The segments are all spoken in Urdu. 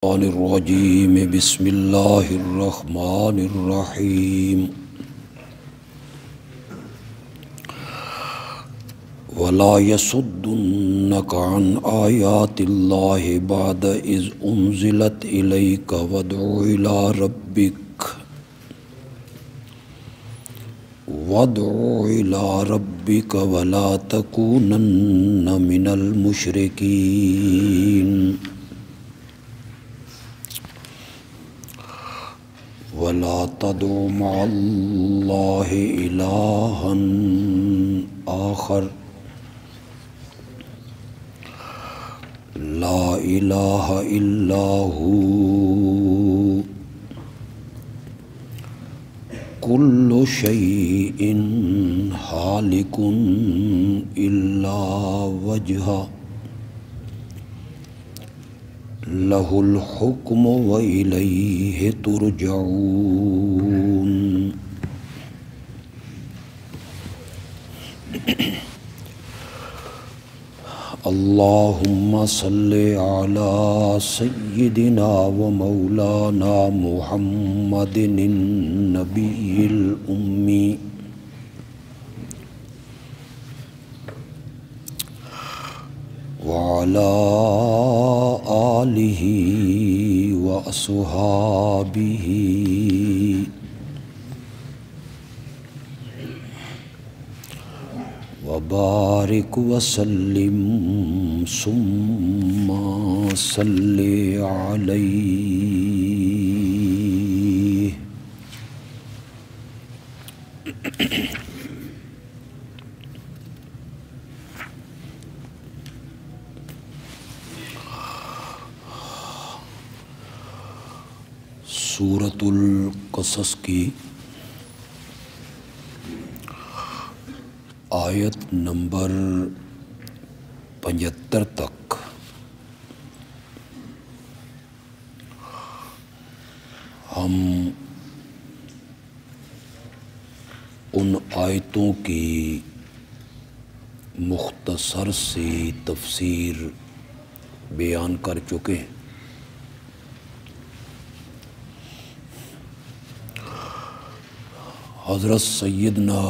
الرجیم بسم اللہ الرحمن الرحیم ولا يصدنك عن آیات اللہ بعد اذ انزلت الیک وادع إلى ربك ولا تكونن من المشركين ولا تدع مع الله إلها آخر لا إله إلا هو كل شيء هالك إلا وجهه له الحكم وإليه ترجعون اللهم صل على سيدنا ومولانا محمد النبي الأمي وعلى آله وأصحابه وبارك وسلم ثم صل عليه سورۃ القصص کی آیت نمبر 75 تک ہم ان آیتوں کی مختصر سی تفسیر بیان کر چکے ہیں۔ حضرت سیدنا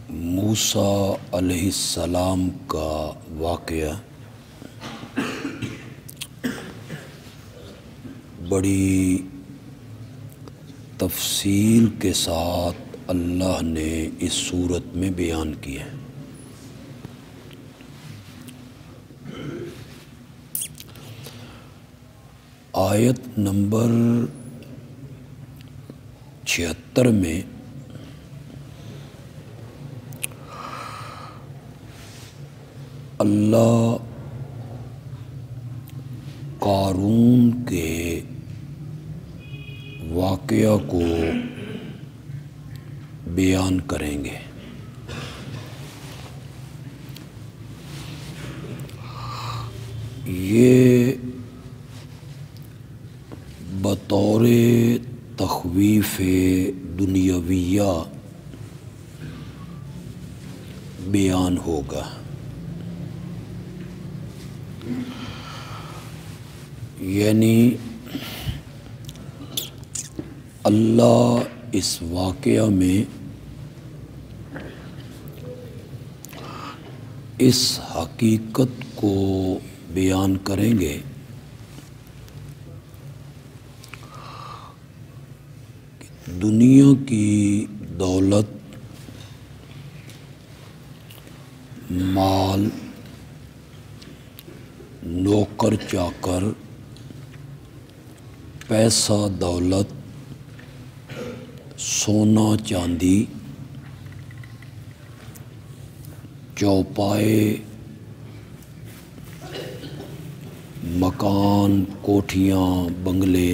موسیٰ علیہ السلام کا واقعہ بڑی تفصیل کے ساتھ اللہ نے اس صورت میں بیان کیا ہے۔ آیت نمبر 76 میں اللہ قارون کے واقعہ کو بیان کریں گے۔ یہ بطور تخویف دنیاویہ بیان ہوگا، یعنی اللہ اس واقعہ میں اس حقیقت کو بیان کریں گے کہ دنیا کی دولت، مال، نوکر چاکر، پیسہ دولت، سونا چاندی، چوپائے، مکان، کوٹھیاں، بنگلے،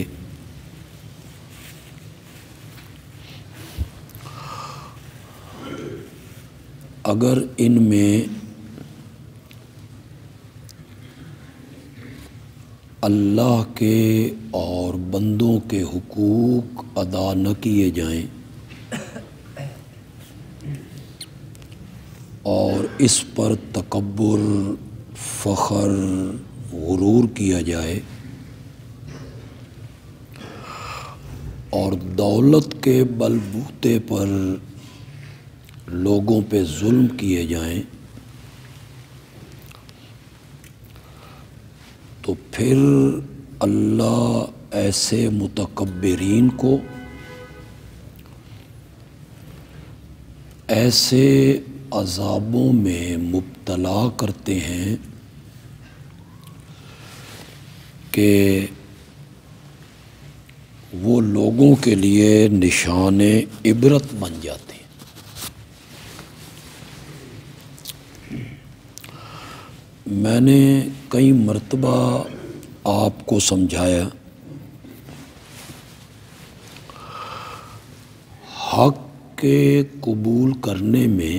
اگر ان میں اللہ کے اور بندوں کے حقوق ادا نہ کیے جائیں اور اس پر تکبر، فخر، غرور کیا جائے اور دولت کے بلبوتے پر لوگوں پہ ظلم کیے جائیں تو پھر اللہ ایسے متکبرین کو ایسے عذابوں میں مبتلا کرتے ہیں کہ وہ لوگوں کے لیے نشان عبرت بن جاتے ہیں۔ میں نے کئی مرتبہ آپ کو سمجھایا حق کے قبول کرنے میں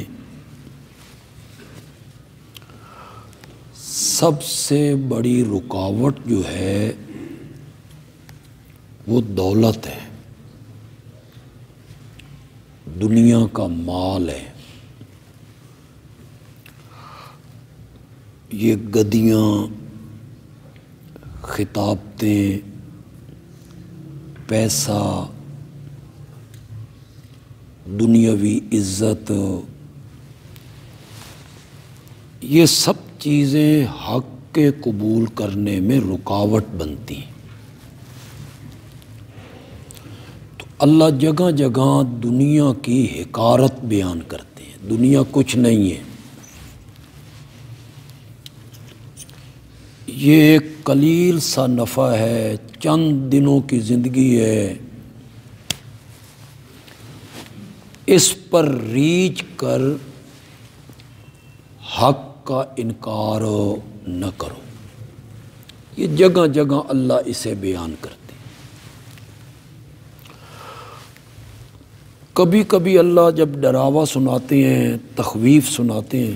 سب سے بڑی رکاوٹ جو ہے وہ دولت ہے، دنیا کا مال ہے۔ یہ گدیاں، خطابتیں، پیسہ، دنیاوی عزت، یہ سب چیزیں حق کے قبول کرنے میں رکاوٹ بنتی ہیں۔ تو اللہ جگہ جگہ دنیا کی حقارت بیان کرتے ہیں، دنیا کچھ نہیں ہے، یہ ایک قلیل سا نفع ہے، چند دنوں کی زندگی ہے، اس پر ریچھ کر حق کا انکار نہ کرو۔ یہ جگہ جگہ اللہ اسے بیان کرتے ہیں۔ کبھی کبھی اللہ جب ڈراوا سناتے ہیں، تخویف سناتے ہیں،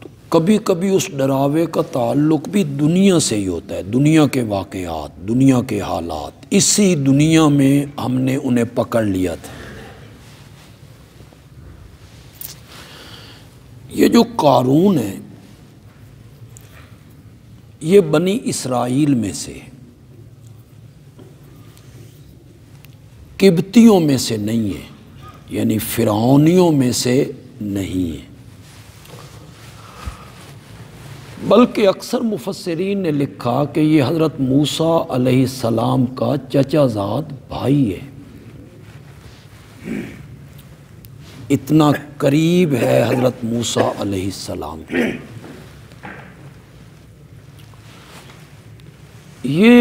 تو کبھی کبھی اس ڈراوے کا تعلق بھی دنیا سے ہی ہوتا ہے، دنیا کے واقعات، دنیا کے حالات۔ اسی دنیا میں ہم نے انہیں پکڑ لیا تھا۔ یہ جو قارون ہے یہ بنی اسرائیل میں سے، قبطیوں میں سے نہیں ہے، یعنی فرعونیوں میں سے نہیں ہے، بلکہ اکثر مفسرین نے لکھا کہ یہ حضرت موسیٰ علیہ السلام کا چچا زاد بھائی ہے، اتنا قریب ہے حضرت موسیٰ علیہ السلام کے۔ یہ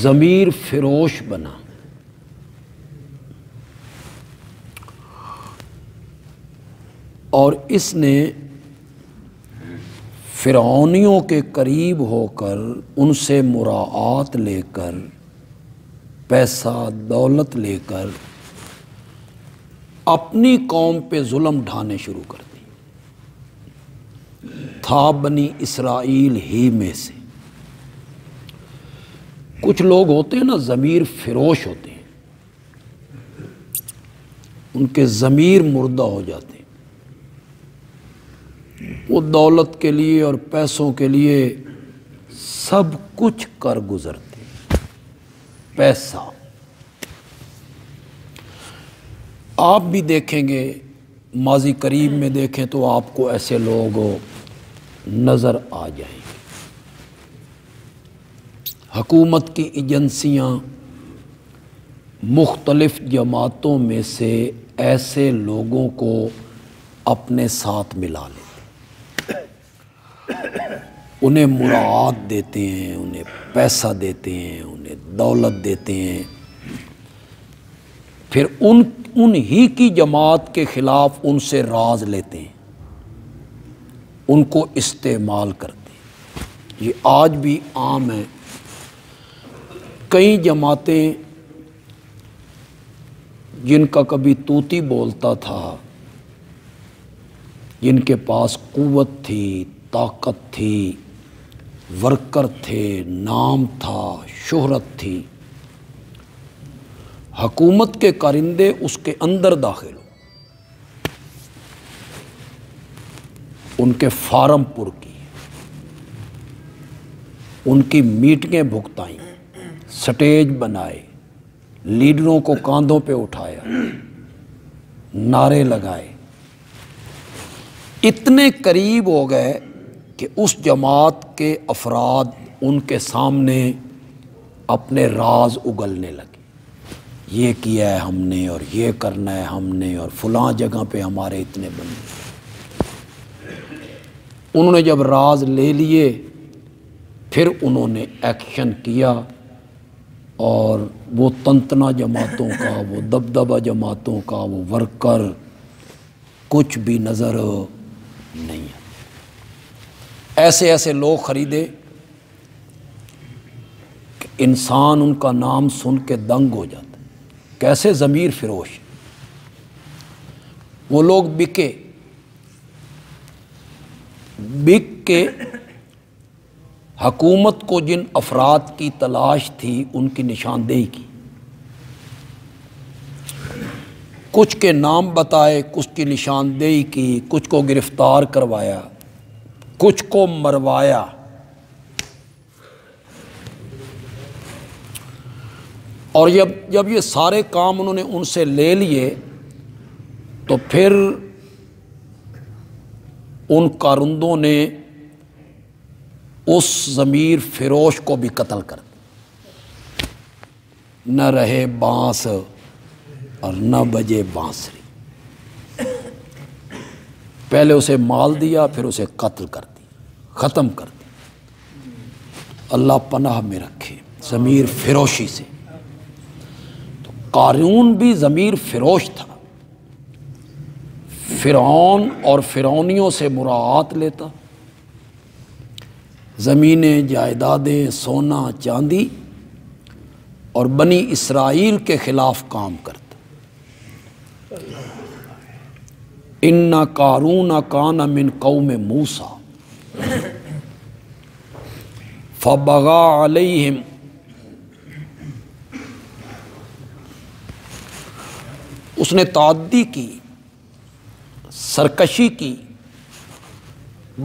ضمیر فروش بنا، اور اس نے فرعونیوں کے قریب ہو کر ان سے مراعات لے کر، پیسہ دولت لے کر اپنی قوم پہ ظلم ڈھانے شروع کر دی۔ تھا بنی اسرائیل ہی میں سے کچھ لوگ ہوتے ہیں نا، ضمیر فروش ہوتے ہیں، ان کے ضمیر مردہ ہو جاتے ہیں، وہ دولت کے لیے اور پیسوں کے لیے سب کچھ کر گزرتے ہیں۔ پیسہ آپ بھی دیکھیں گے، ماضی قریب میں دیکھیں تو آپ کو ایسے لوگ نظر آ جائیں گے۔ حکومت کی ایجنسیاں مختلف جماعتوں میں سے ایسے لوگوں کو اپنے ساتھ ملا لیتے، انہیں مراعات دیتے ہیں، انہیں پیسہ دیتے ہیں، انہیں دولت دیتے ہیں، پھر ان ہی کی جماعت کے خلاف ان سے راز لیتے ہیں، ان کو استعمال کرتے ہیں۔ یہ آج بھی عام ہے۔ کئی جماعتیں جن کا کبھی طوطی بولتا تھا، جن کے پاس قوت تھی، طاقت تھی، ورکر تھے، نام تھا، شہرت تھی، حکومت کے کارندے اس کے اندر داخل ہو، ان کے فارم پر کیے، ان کی میٹنگیں بھگتائیں، سٹیج بنائے، لیڈروں کو کاندھوں پہ اٹھایا، نعرے لگائے، اتنے قریب ہو گئے کہ اس جماعت کے افراد ان کے سامنے اپنے راز اگلنے لگے، یہ کیا ہے ہم نے اور یہ کرنا ہے ہم نے اور فلاں جگہ پہ ہمارے اتنے بندے۔ انہوں نے جب راز لے لیے پھر انہوں نے ایکشن کیا، اور وہ تنتنا جماعتوں کا، وہ دبدبہ جماعتوں کا وہ ورکر کچھ بھی نظر نہیں ہے۔ ایسے ایسے لوگ خریدے کہ انسان ان کا نام سن کے دنگ ہو جاتا ہے، کیسے ضمیر فروش۔ وہ لوگ بکے، بک کے حکومت کو جن افراد کی تلاش تھی ان کی نشاندہی کی، کچھ کے نام بتائے، کچھ کی نشاندہی کی، کچھ کو گرفتار کروایا، کچھ کو مروایا۔ اور جب یہ سارے کام انہوں نے ان سے لے لیے تو پھر ان کارندوں نے اس ضمیر فروش کو بھی قتل کر دیا۔ نہ رہے بانس اور نہ بجے بانسری، پہلے اسے مال دیا پھر اسے قتل کر دیا، ختم کر دیا۔ اللہ پناہ میں رکھے ضمیر فروشی سے۔ تو قارون بھی ضمیر فروش تھا، فرعون اور فرعونیوں سے مراعات لیتا، زمینیں، جائیدادیں، سونا چاندی، اور بنی اسرائیل کے خلاف کام کرتا۔ ان قارون کان من قوم موسیٰ فبغى علیہم، اس نے تعدی کی، سرکشی کی،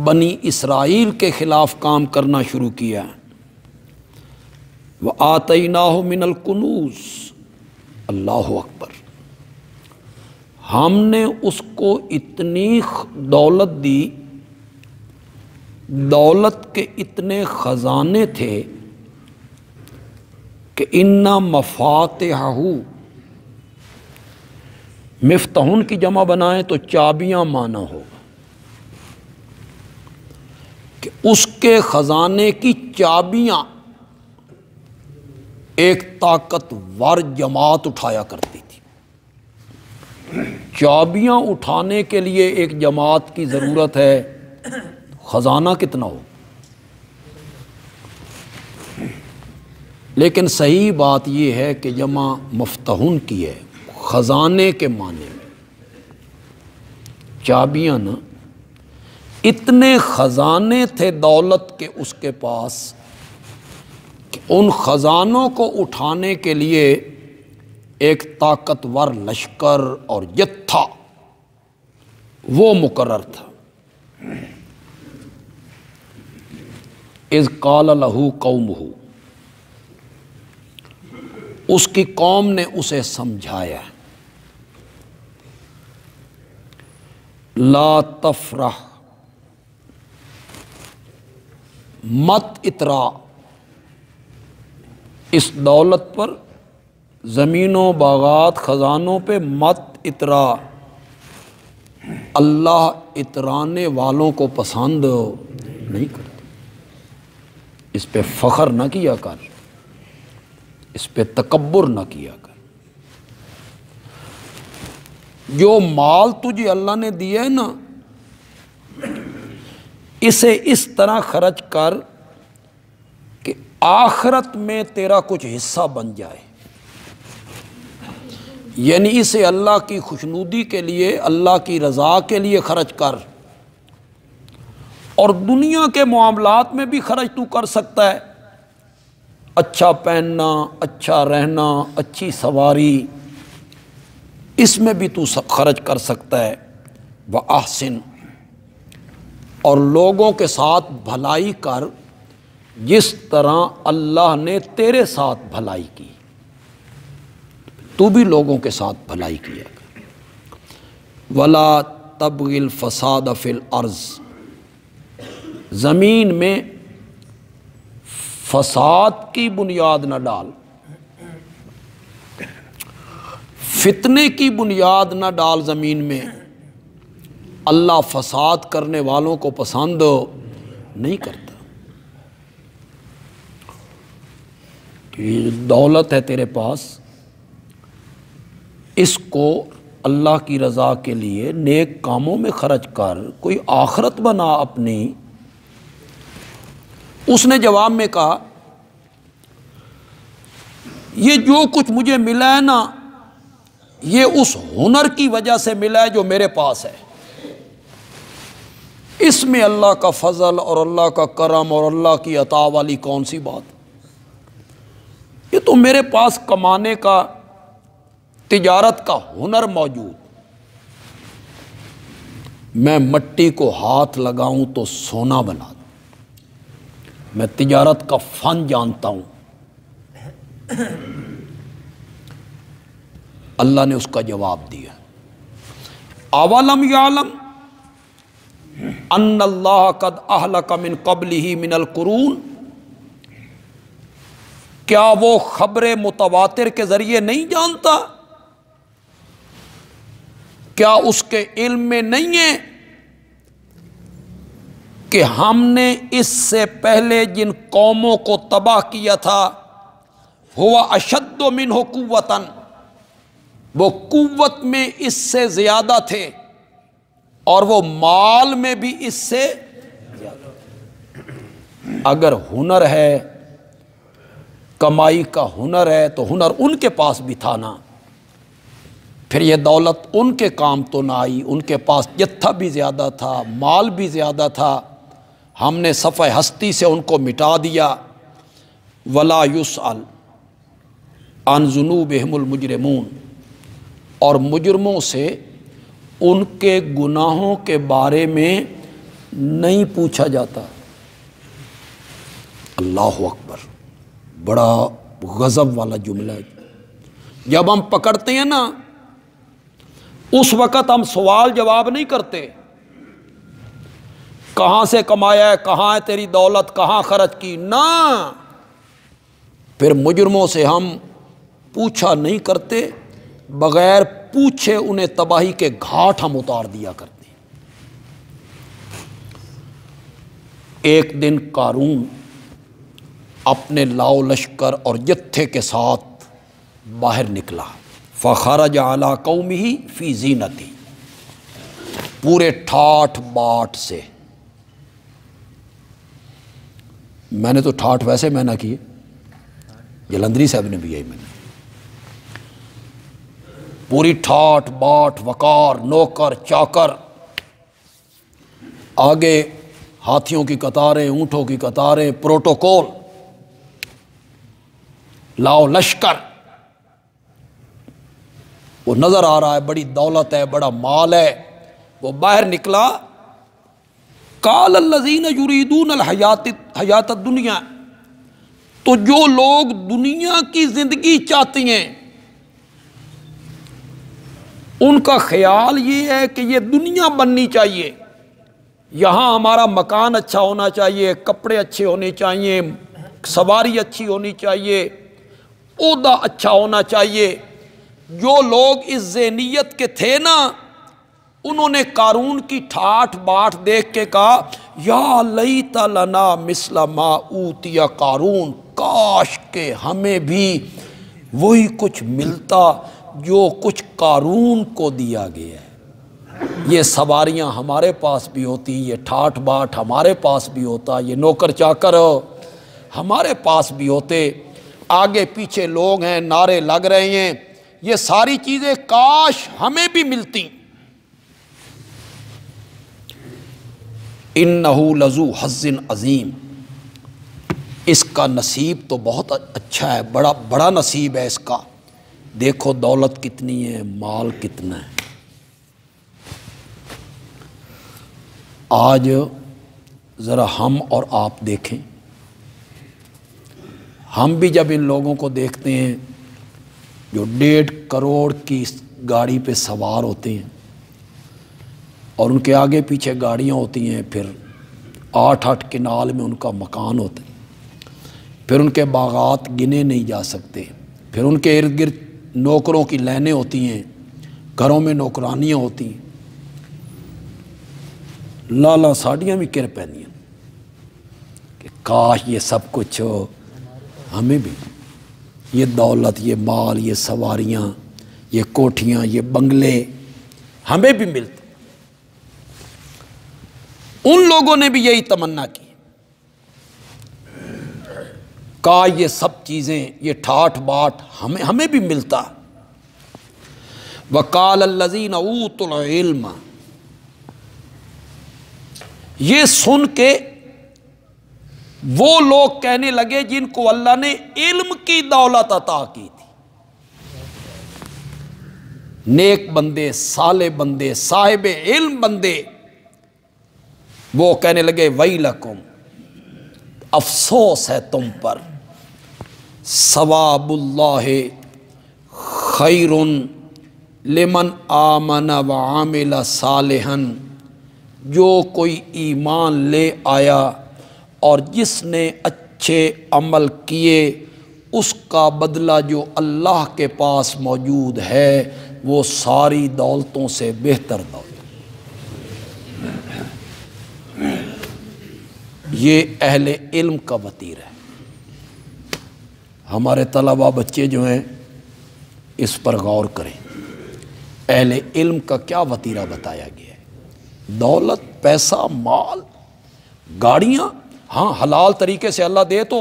بنی اسرائیل کے خلاف کام کرنا شروع کیا۔ وَآتَيْنَاهُ مِنَ الْكُنُوزِ، اللہ اکبر، ہم نے اس کو اتنی دولت دی، دولت کے اتنے خزانے تھے کہ اِنَّ مَفَاتِحَهُ، مفتاحن کی جمع بنائیں تو چابیاں مانا ہوگا، کہ اس کے خزانے کی چابیاں ایک طاقتور جماعت اٹھایا کرتی تھی۔ چابیاں اٹھانے کے لیے ایک جماعت کی ضرورت ہے، خزانہ کتنا ہو۔ لیکن صحیح بات یہ ہے کہ جمع مفتاحن کی ہے، خزانے کے معنی میں، چابیاں نا، اتنے خزانے تھے دولت کے اس کے پاس کہ ان خزانوں کو اٹھانے کے لیے ایک طاقتور لشکر اور جتھا وہ مقرر تھا۔ اذ قال لہ قومہ، اس کی قوم نے اسے سمجھایا، لا تفرح، مت اترا، اس دولت پر، زمینوں، باغات، خزانوں پہ مت اترا، اللہ اترانے والوں کو پسند نہیں کرتا۔ اس پہ فخر نہ کیا کر، اس پہ تکبر نہ کیا کر۔ جو مال تجھے اللہ نے دیا ہے نا، اسے اس طرح خرچ کر کہ آخرت میں تیرا کچھ حصہ بن جائے، یعنی اسے اللہ کی خوشنودی کے لیے، اللہ کی رضا کے لیے خرچ کر، اور دنیا کے معاملات میں بھی خرچ تو کر سکتا ہے، اچھا پہننا، اچھا رہنا، اچھی سواری، اس میں بھی تو خرچ کر سکتا ہے۔ وَأَحْسِن، اور لوگوں کے ساتھ بھلائی کر جس طرح اللہ نے تیرے ساتھ بھلائی کی، تو بھی لوگوں کے ساتھ بھلائی کیا کر۔ ولا تبغ الفساد فی الارض، زمین میں فساد کی بنیاد نہ ڈال، فتنے کی بنیاد نہ ڈال زمین میں۔ اللہ فساد کرنے والوں کو پسند نہیں کرتا۔ یہ دولت ہے تیرے پاس، اس کو اللہ کی رضا کے لیے نیک کاموں میں خرچ کر، کوئی آخرت بنا اپنی۔ اس نے جواب میں کہا یہ جو کچھ مجھے ملا ہے نا، یہ اس ہنر کی وجہ سے ملا ہے جو میرے پاس ہے۔ اس میں اللہ کا فضل اور اللہ کا کرم اور اللہ کی عطا والی کون سی بات؟ یہ تو میرے پاس کمانے کا، تجارت کا ہنر موجود۔ میں مٹی کو ہاتھ لگاؤں تو سونا بنا دوں، میں تجارت کا فن جانتا ہوں۔ اللہ نے اس کا جواب دیا، اولم یعلم ان اللہ قد اہلک من قبلہ من القرون، کیا وہ خبر متواتر کے ذریعے نہیں جانتا؟ کیا اس کے علم میں نہیں ہے کہ ہم نے اس سے پہلے جن قوموں کو تباہ کیا تھا، ہوا اشد منہ قوتاً، وہ قوت میں اس سے زیادہ تھے اور وہ مال میں بھی اس سے زیادہ تھے۔ اگر ہنر ہے، کمائی کا ہنر ہے، تو ہنر ان کے پاس بھی تھا نا، پھر یہ دولت ان کے کام تو نہ آئی، ان کے پاس جتھا بھی زیادہ تھا، مال بھی زیادہ تھا، ہم نے صفحہ ہستی سے ان کو مٹا دیا۔ ولا یسأل عن ذنوبہم المجرمون، اور مجرموں سے ان کے گناہوں کے بارے میں نہیں پوچھا جاتا۔ اللہ اکبر، بڑا غضب والا جملہ ہے۔ جب ہم پکڑتے ہیں نا، اس وقت ہم سوال جواب نہیں کرتے، کہاں سے کمایا ہے، کہاں ہے تیری دولت، کہاں خرچ کی، نہ، پھر مجرموں سے ہم پوچھا نہیں کرتے، بغیر پوچھے انہیں تباہی کے گھاٹ ہم اتار دیا کرتے ہیں۔ ایک دن قارون اپنے لاؤ لشکر اور جتھے کے ساتھ باہر نکلا، فخرج علی قومہ فی زینتہ، پورے ٹھاٹھ باٹ سے۔ میں نے تو ٹھاٹھ ویسے میں نہ کیے، جلندری صاحب نے بھی یہی میں نے، پوری ٹھاٹھ باٹ، وقار، نوکر چاکر، آگے ہاتھیوں کی قطاریں، اونٹوں کی قطاریں، پروٹوکول، لاؤ لشکر، وہ نظر آ رہا ہے بڑی دولت ہے، بڑا مال ہے۔ وہ باہر نکلا، قال الذین یریدون الحیات الدنیا، تو جو لوگ دنیا کی زندگی چاہتی ہیں، ان کا خیال یہ ہے کہ یہ دنیا بننی چاہیے، یہاں ہمارا مکان اچھا ہونا چاہیے، کپڑے اچھے ہونے چاہیے، سواری اچھی ہونی چاہیے، عہدہ اچھا ہونا چاہیے۔ جو لوگ اس ذہنیت کے تھے نا، انہوں نے قارون کی ٹھاٹھ باٹھ دیکھ کے کہا یا لیت لنا مثل ما اوتی قارون، کاش کہ ہمیں بھی وہی کچھ ملتا جو کچھ قارون کو دیا گیا ہے۔ یہ سواریاں ہمارے پاس بھی ہوتی، یہ ٹھاٹھ باٹھ ہمارے پاس بھی ہوتا، یہ نوکر چاکر ہمارے پاس بھی ہوتے، آگے پیچھے لوگ ہیں، نعرے لگ رہے ہیں، یہ ساری چیزیں کاش ہمیں بھی ملتی۔ انہ لذو حظ عظیم، اس کا نصیب تو بہت اچھا ہے، بڑا نصیب ہے اس کا۔ دیکھو دولت کتنی ہے، مال کتنا ہے۔ آج ذرا ہم اور آپ دیکھیں، ہم بھی جب ان لوگوں کو دیکھتے ہیں جو 1.5 کروڑ کی گاڑی پہ سوار ہوتے ہیں اور ان کے آگے پیچھے گاڑیاں ہوتی ہیں، پھر 8 کنال میں ان کا مکان ہوتا ہے، پھر ان کے باغات گنے نہیں جا سکتے، پھر ان کے ارد گرد نوکروں کی لائنیں ہوتی ہیں، گھروں میں نوکرانیاں ہوتی ہیں، لالا ساڑیاں بھی کر پہنیاں کہ کاش یہ سب کچھ ہو ہمیں بھی، یہ دولت، یہ مال، یہ سواریاں، یہ کوٹھیاں، یہ بنگلے ہمیں بھی ملتے۔ ان لوگوں نے بھی یہی تمنا کی، کہا یہ سب چیزیں، یہ ٹھاٹھ باٹھ ہمیں بھی ملتا۔ وَقَالَ الَّذِينَ أُوتُوا الْعِلْمَ، یہ سن کے وہ لوگ کہنے لگے جن کو اللہ نے علم کی دولت عطا کی تھی، نیک بندے، صالح بندے، صاحب علم بندے، وہ کہنے لگے ویلکم، افسوس ہے تم پر، ثواب اللہ خیر لمن آمن وعمل صالحا، جو کوئی ایمان لے آیا اور جس نے اچھے عمل کیے، اس کا بدلہ جو اللہ کے پاس موجود ہے وہ ساری دولتوں سے بہتر دولت۔ یہ اہل علم کا وطیر ہے۔ ہمارے طلبہ بچے جو ہیں اس پر غور کریں، اہل علم کا کیا وطیرہ بتایا گیا ہے؟ دولت، پیسہ، مال، گاڑیاں، ہاں حلال طریقے سے اللہ دے تو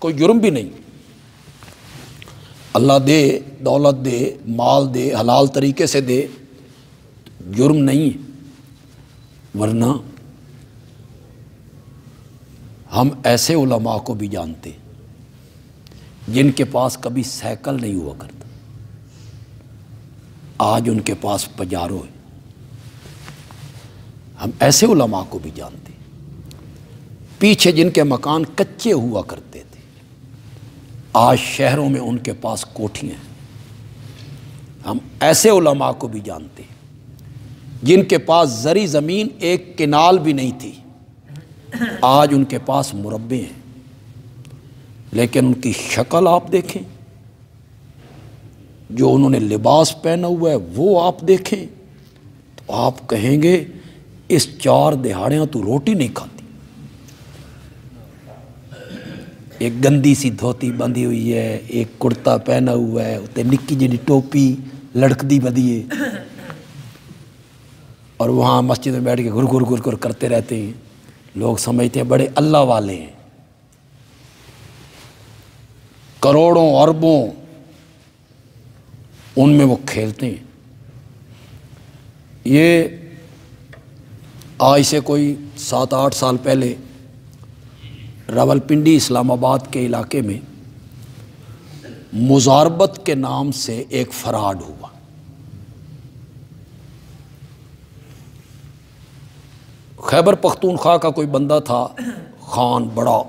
کوئی جرم بھی نہیں، اللہ دے، دولت دے، مال دے، حلال طریقے سے دے، جرم نہیں۔ ورنہ ہم ایسے علماء کو بھی جانتے جن کے پاس کبھی سائیکل نہیں ہوا کرتا، آج ان کے پاس پجارو ہے۔ ہم ایسے علماء کو بھی جانتے پیچھے جن کے مکان کچے ہوا کرتے تھے، آج شہروں میں ان کے پاس کوٹھیاں ہیں۔ ہم ایسے علماء کو بھی جانتے جن کے پاس زرعی زمین 1 کنال بھی نہیں تھی، آج ان کے پاس مربے ہیں، لیکن ان کی شکل آپ دیکھیں، جو انہوں نے لباس پہنا ہوا ہے وہ آپ دیکھیں تو آپ کہیں گے اس 4 دہاڑیاں تو روٹی نہیں کھاتی۔ ایک گندی سی دھوتی بندھی ہوئی ہے، ایک کرتا پہنا ہوا ہے، اتنے نکی جی ٹوپی لڑکدی بدی ہے، اور وہاں مسجد میں بیٹھ کے گر گر گر گر کرتے رہتے ہیں۔ لوگ سمجھتے ہیں بڑے اللہ والے ہیں، کروڑوں اربوں ان میں وہ کھیلتے ہیں۔ یہ آج سے کوئی 7-8 سال پہلے راولپنڈی اسلام آباد کے علاقے میں مزاربت کے نام سے ایک فراڈ ہوا۔ خیبر پختونخوا کا کوئی بندہ تھا، خان بڑا،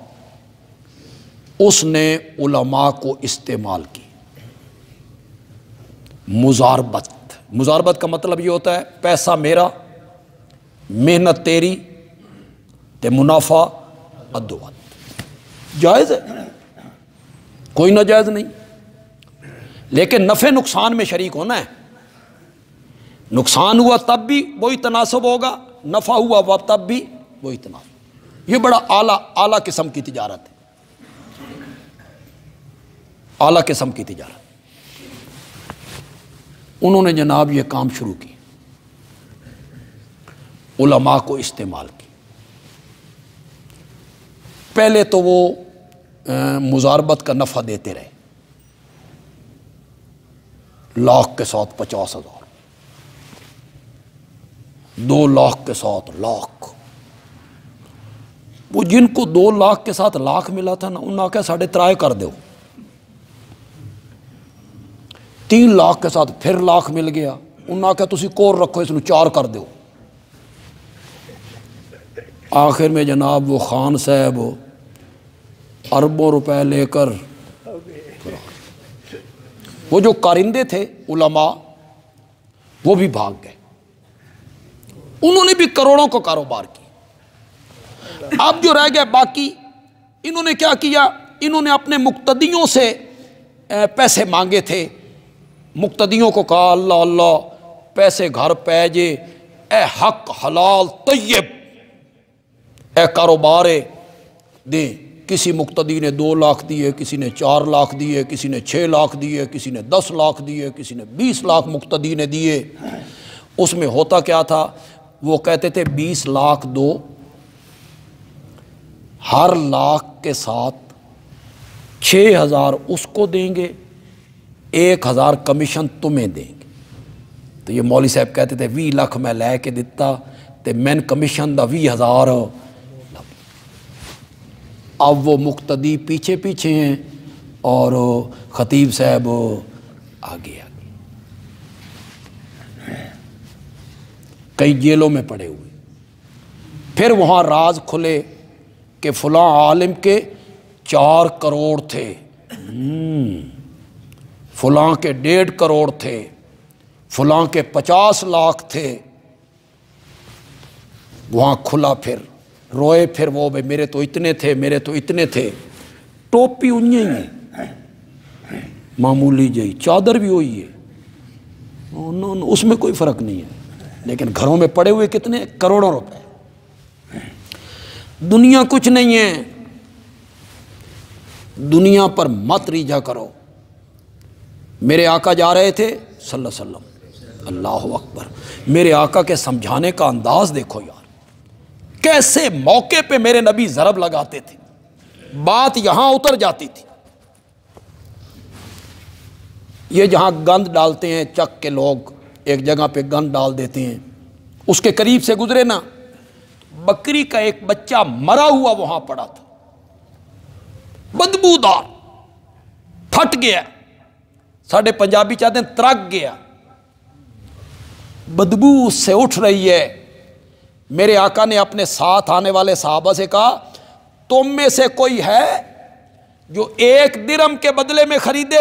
اس نے علماء کو استعمال کی۔ مزاربت کا مطلب یہ ہوتا ہے پیسہ میرا، محنت تیری تے منافع ادو اد۔ جائز ہے، کوئی ناجائز نہیں، لیکن نفع نقصان میں شریک ہونا ہے۔ نقصان ہوا تب بھی وہی تناسب ہوگا، نفع ہوا تب بھی وہی تناسب۔ یہ بڑا اعلیٰ قسم کی تجارت ہے، اعلیٰ قسم کی تجارت۔ انہوں نے جناب یہ کام شروع کی، علماء کو استعمال کی۔ پہلے تو وہ مزاربت کا نفع دیتے رہے، لاکھ کے ساتھ 50,000، 2 لاکھ کے ساتھ لاکھ۔ وہ جن کو 2 لاکھ کے ساتھ لاکھ ملا تھا نا، انہوں نے کہا 3.5 کر دو۔ 3 لاکھ کے ساتھ پھر لاکھ مل گیا، انہوں نے کہا تسی کور رکھو اس نو 4 کر دو۔ آخر میں جناب وہ خان صاحب اربوں روپے لے کر، وہ جو کارندے تھے علماء وہ بھی بھاگ گئے، انہوں نے بھی کروڑوں کو کاروبار کیا۔ اب جو رہ گئے باقی، انہوں نے کیا کیا، انہوں نے اپنے مقتدیوں سے پیسے مانگے تھے، مقتدیوں کو کہا اللہ اللہ پیسے گھر پیجے، اے حق حلال طیب، اے کاروبار دیں۔ کسی مقتدی نے 2 لاکھ دیے، کسی نے 4 لاکھ دیے، کسی نے 6 لاکھ دیے، کسی نے 10 لاکھ دیے، کسی نے 20 لاکھ مقتدی نے دیے۔ اس میں ہوتا کیا تھا، وہ کہتے تھے 20 لاکھ دو، ہر لاکھ کے ساتھ 6,000 اس کو دیں گے، 1,000 کمیشن تمہیں دیں گے۔ تو یہ مولوی صاحب کہتے تھے 20 لاکھ میں لے کے دیتا تے مین کمیشن دا 20,000۔ اب وہ مقتدی پیچھے پیچھے ہیں اور خطیب صاحب آگے آگے، کئی جیلوں میں پڑے ہوئے۔ پھر وہاں راز کھلے کہ فلاں عالم کے 4 کروڑ تھے، فلاں کے 1.5 کروڑ تھے، فلاں کے 50 لاکھ تھے۔ وہاں کھلا، پھر روئے، پھر وہ بھائی میرے تو اتنے تھے، میرے تو اتنے تھے۔ ٹوپی انہیں ہی ہے، معمولی جئی، چادر بھی وہی ہے، اس میں کوئی فرق نہیں ہے، لیکن گھروں میں پڑے ہوئے کتنے کروڑوں روپے۔ دنیا کچھ نہیں ہے، دنیا پر مت ریجھا کرو۔ میرے آقا جا رہے تھے صلی اللہ علیہ وسلم، اللہ اکبر، میرے آقا کے سمجھانے کا انداز دیکھو یار، کیسے موقع پہ میرے نبی ضرب لگاتے تھے، بات یہاں اتر جاتی تھی۔ یہ جہاں گند ڈالتے ہیں چک کے لوگ، ایک جگہ پہ گند ڈال دیتے ہیں، اس کے قریب سے گزرے نا، بکری کا ایک بچہ مرا ہوا وہاں پڑا تھا، بدبودار، پھٹ گیا، ساڑھے پنجابی چاہتے ہیں ترک گیا، بدبو اس سے اٹھ رہی ہے۔ میرے آقا نے اپنے ساتھ آنے والے صحابہ سے کہا تم میں سے کوئی ہے جو 1 درہم کے بدلے میں خریدے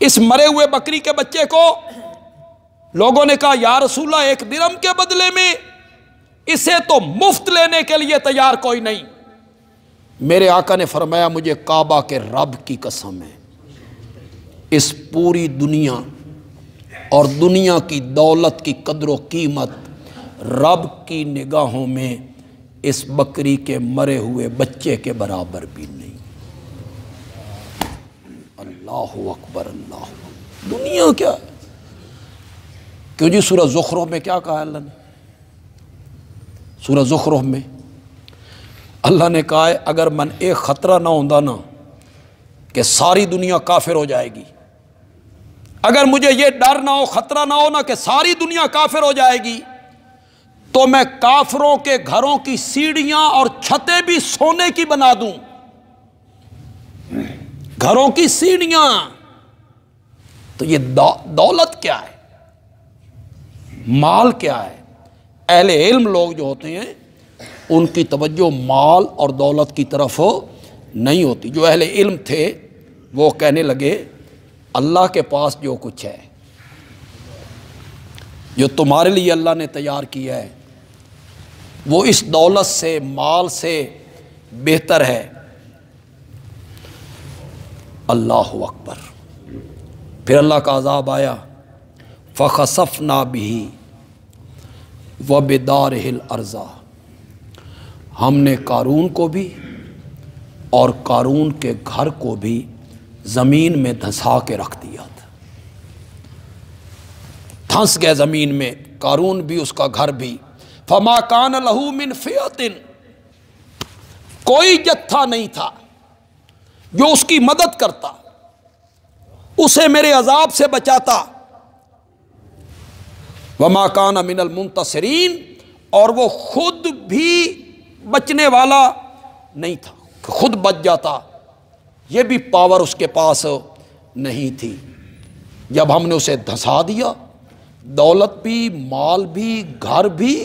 اس مرے ہوئے بکری کے بچے کو؟ لوگوں نے کہا یا رسول اللہ 1 درہم کے بدلے میں، اسے تو مفت لینے کے لیے تیار کوئی نہیں۔ میرے آقا نے فرمایا مجھے کعبہ کے رب کی قسم ہے، اس پوری دنیا اور دنیا کی دولت کی قدر و قیمت رب کی نگاہوں میں اس بکری کے مرے ہوئے بچے کے برابر بھی نہیں۔ اللہ اکبر، اللہ اکبر، دنیا کیا ہے؟ کیوں جی سورہ زخرف میں کیا کہا اللہ نے؟ سورہ زخرف میں اللہ نے کہا ہے اگر من ایک خطرہ نہ ہوندہ نا کہ ساری دنیا کافر ہو جائے گی، اگر مجھے یہ ڈر نہ ہو، خطرہ نہ ہو نا کہ ساری دنیا کافر ہو جائے گی، تو میں کافروں کے گھروں کی سیڑھیاں اور چھتیں بھی سونے کی بنا دوں۔ گھروں کی سیڑھیاں، تو یہ دولت کیا ہے، مال کیا ہے؟ اہل علم لوگ جو ہوتے ہیں ان کی توجہ مال اور دولت کی طرف نہیں ہوتی۔ جو اہل علم تھے وہ کہنے لگے اللہ کے پاس جو کچھ ہے، جو تمہارے لیے اللہ نے تیار کیا ہے، وہ اس دولت سے، مال سے بہتر ہے۔ اللہ اکبر۔ پھر اللہ کا عذاب آیا، فَخَسَفْنَا بِهِ وَبِدَارِهِ الْأَرْضَ، ہم نے قارون کو بھی اور قارون کے گھر کو بھی زمین میں دھنسا کے رکھ دیا تھا، دھنس گئے زمین میں، قارون بھی اس کا گھر بھی۔ فما کان لہ من فئۃ، کوئی جتھا نہیں تھا جو اس کی مدد کرتا، اسے میرے عذاب سے بچاتا۔ وما کان من المنتصرین، اور وہ خود بھی بچنے والا نہیں تھا کہ خود بچ جاتا، یہ بھی پاور اس کے پاس نہیں تھی۔ جب ہم نے اسے دھسا دیا، دولت بھی، مال بھی، گھر بھی،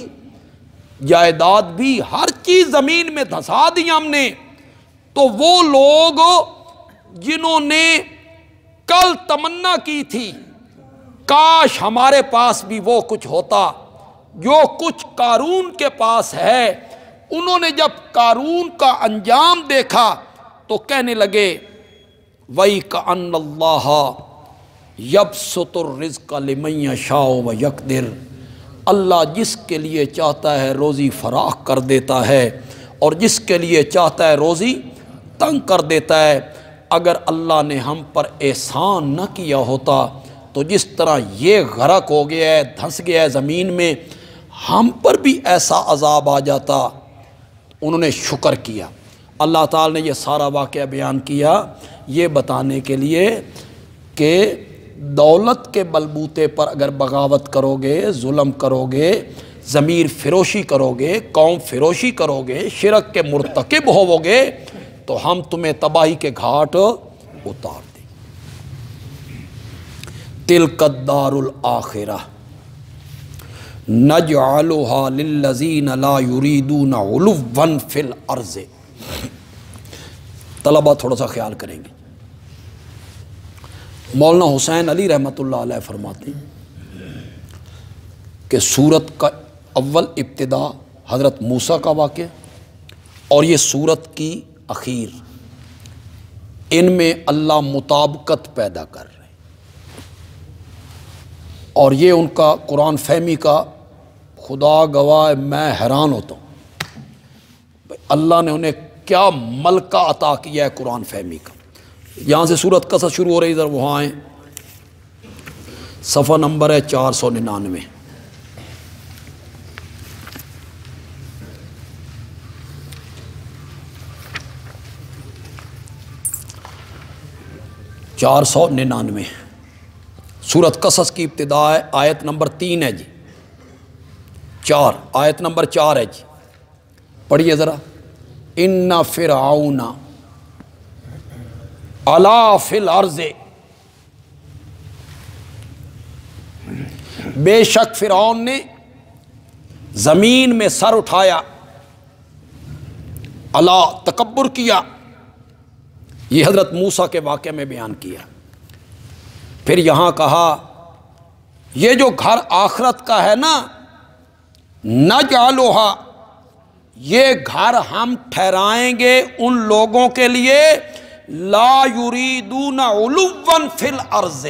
جائیداد بھی، ہر چیز زمین میں دھسا دی ہم نے۔ تو وہ لوگ جنہوں نے کل تمنا کی تھی کاش ہمارے پاس بھی وہ کچھ ہوتا جو کچھ قارون کے پاس ہے، انہوں نے جب قارون کا انجام دیکھا تو کہنے لگے وَإِكَأَنَّ اللَّهَ يَبْسُطُ الرِّزْقَ لِمَن يَشَاءُ وَيَقْدِرُ، اللہ جس کے لیے چاہتا ہے روزی فراخ کر دیتا ہے اور جس کے لیے چاہتا ہے روزی تنگ کر دیتا ہے۔ اگر اللہ نے ہم پر احسان نہ کیا ہوتا تو جس طرح یہ غرق ہو گیا ہے، دھنس گیا ہے زمین میں، ہم پر بھی ایسا عذاب آ جاتا۔ انہوں نے شکر کیا۔ اللہ تعالی نے یہ سارا واقعہ بیان کیا یہ بتانے کے لیے کہ دولت کے بلبوتے پر اگر بغاوت کرو گے، ظلم کرو گے، ضمیر فروشی کرو گے، قوم فروشی کرو گے، شرک کے مرتکب ہوو گے تو ہم تمہیں تباہی کے گھاٹ اتار دیں۔ تلک الدار الآخرہ نجعلها للذین لا یریدون علوا فی الارض۔ طلبہ تھوڑا سا خیال کریں گے۔ مولانا حسین علی رحمۃ اللہ علیہ فرماتے ہیں کہ سورت کا اول ابتدا حضرت موسیٰ کا واقعہ اور یہ سورت کی اخیر، ان میں اللہ مطابقت پیدا کر رہے ہیں، اور یہ ان کا قرآن فہمی کا خدا گواہ میں حیران ہوتا ہوں، اللہ نے انہیں کیا ملکہ عطا کیا ہے قرآن فہمی کا۔ یہاں سے سورت قصص شروع ہو رہی، ادھر وہاں آئیں، صفحہ نمبر ہے 499۔ سورت قصص کی ابتدا ہے، آیت نمبر 3 ہے جی، 4 آیت نمبر 4 ہے جی، پڑھیے ذرا۔ ان فرعون علا فی الارض، بے شک فرعون نے زمین میں سر اٹھایا، علا تکبر کیا، یہ حضرت موسیٰ کے واقعے میں بیان کیا۔ پھر یہاں کہا یہ جو گھر آخرت کا ہے نا، نجعلھا، یہ گھر ہم ٹھہرائیں گے ان لوگوں کے لیے لا یریدون علوا فی الارض،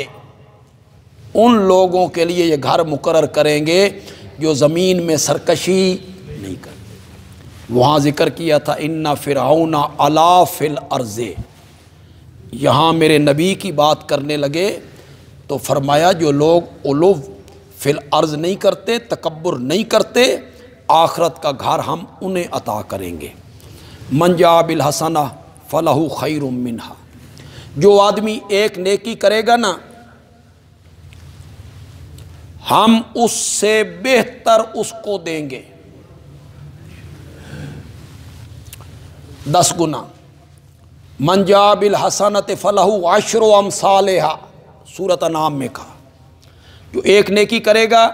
ان لوگوں کے لیے یہ گھر مقرر کریں گے جو زمین میں سرکشی نہیں کرتے۔ وہاں ذکر کیا تھا ان فرعون علا فی الارض، یہاں میرے نبی کی بات کرنے لگے تو فرمایا جو لوگ علو فی الارض نہیں کرتے، تکبر نہیں کرتے، آخرت کا گھر ہم انہیں عطا کریں گے۔ من جاء بالحسنہ فلہ خیر منہا، جو آدمی ایک نیکی کرے گا نا ہم اس سے بہتر اس کو دیں گے 10 گنا۔ من جاء بالحسنۃ فلہ عشر امثالھا، سورۃ انعام میں کہا جو ایک نیکی کرے گا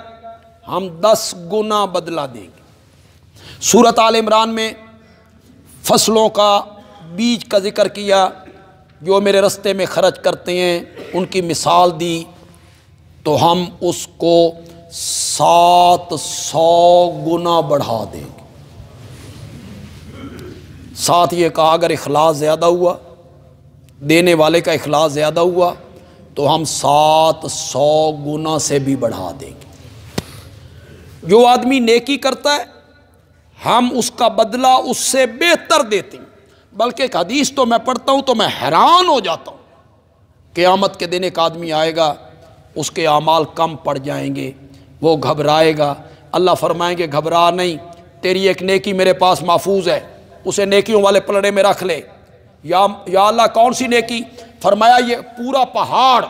ہم 10 گنا بدلہ دیں گے۔ سورۃ آل عمران میں فصلوں کا، بیج کا ذکر کیا، جو میرے رستے میں خرچ کرتے ہیں ان کی مثال دی تو ہم اس کو 700 گنا بڑھا دیں گے۔ ساتھ یہ کہا اگر اخلاص زیادہ ہوا، دینے والے کا اخلاص زیادہ ہوا تو ہم 700 گنا سے بھی بڑھا دیں گے۔ جو آدمی نیکی کرتا ہے ہم اس کا بدلہ اس سے بہتر دیتے ہیں۔ بلکہ ایک حدیث تو میں پڑھتا ہوں تو میں حیران ہو جاتا ہوں، قیامت کے دن ایک آدمی آئے گا، اس کے اعمال کم پڑ جائیں گے، وہ گھبرائے گا، اللہ فرمائیں گے گھبرا نہیں، تیری ایک نیکی میرے پاس محفوظ ہے، اسے نیکیوں والے پلڑے میں رکھ لے۔ یا اللہ کون سی نیکی؟ فرمایا یہ پورا پہاڑ،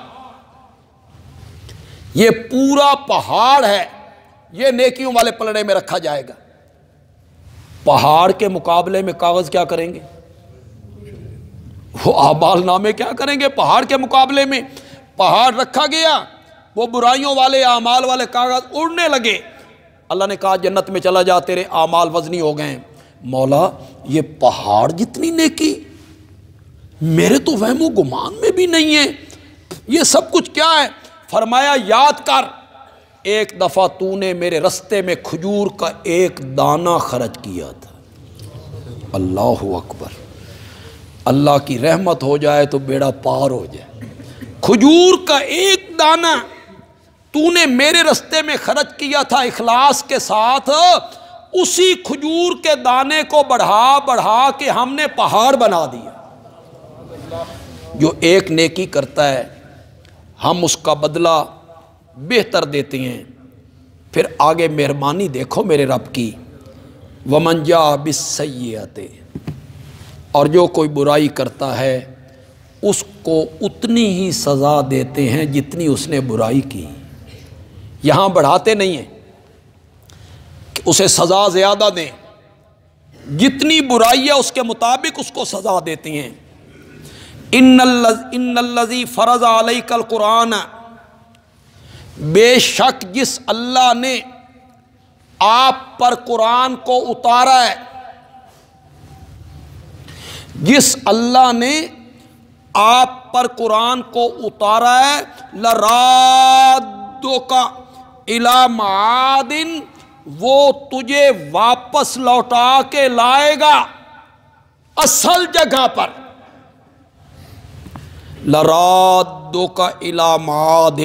یہ پورا پہاڑ ہے، یہ نیکیوں والے پلڑے میں رکھا جائے گا۔ پہاڑ کے مقابلے میں کاغذ کیا کریں گے؟ وہ اعمال نامے کیا کریں گے پہاڑ کے مقابلے میں؟ پہاڑ رکھا گیا، وہ برائیوں والے اعمال والے کاغذ اڑنے لگے۔ اللہ نے کہا جنت میں چلا جا، تیرے اعمال وزنی ہو گئے ہیں۔ مولا یہ پہاڑ جتنی نیکی میرے تو وہم و گمان میں بھی نہیں ہے، یہ سب کچھ کیا ہے؟ فرمایا یاد کر ایک دفعہ تو نے میرے رستے میں کھجور کا ایک دانہ خرچ کیا تھا۔ اللہ اکبر، اللہ کی رحمت ہو جائے تو بیڑا پار ہو جائے۔ کھجور کا ایک دانہ تو نے میرے رستے میں خرچ کیا تھا اخلاص کے ساتھ، اسی کھجور کے دانے کو بڑھا بڑھا کے ہم نے پہاڑ بنا دیا۔ جو ایک نیکی کرتا ہے ہم اس کا بدلہ بہتر دیتے ہیں۔ پھر آگے مہربانی دیکھو میرے رب کی، وَمَنْ جَاءَ بِالسَّيِّئَةِ، اور جو کوئی برائی کرتا ہے اس کو اتنی ہی سزا دیتے ہیں جتنی اس نے برائی کی۔ یہاں بڑھاتے نہیں ہیں کہ اسے سزا زیادہ دیں، جتنی برائی ہے اس کے مطابق اس کو سزا دیتے ہیں۔ ان الذی فرض علیک القرآن، بے شک جس اللہ نے آپ پر قرآن کو اتارا ہے، جس اللہ نے آپ پر قرآن کو اتارا ہے، لرادک الی معاد، وہ تجھے واپس لوٹا کے لائے گا اصل جگہ پر۔ لرادک الی معاد،